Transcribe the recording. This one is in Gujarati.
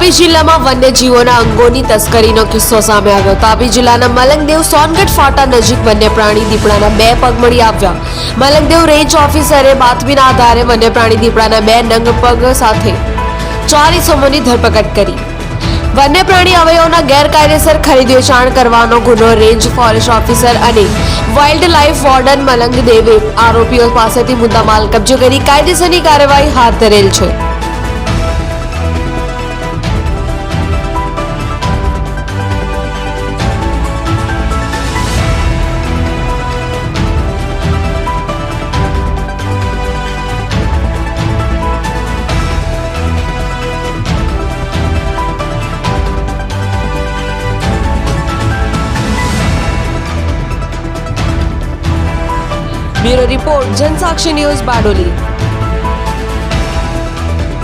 તાપી જિલ્લામાં વન્યજીવોના અંગોની તસ્કરીનો કિસ્સો સામે આવ્યો। તાપી જિલ્લાના મલંગદેવ સોનગઢ ફાટા નજીક વન્યપ્રાણી દીપડાના 2 પગ મળી આવ્યા। મલંગદેવ રેન્જ ઓફિસરે બાતમીના આધારે વન્યપ્રાણી દીપડાના 2 નંગ પગ સાથે 4 ઇસમોની ધરપકડ કરી। વન્યપ્રાણી અવયવોના ગેરકાયદેસર ખરીદ વેચાણ કરવાનો ગુનો રેન્જ ફોરેસ્ટ ઓફિસર અને વાઇલ્ડ લાઇફ વોર્ડન મલંગદેવે આરોપીઓ પાસેથી મુદ્દામાલ કબજે કરી કાયદેસરની કાર્યવાહી હાથ ધરેલ છે। Bureau report Jansakshi news Bardoli.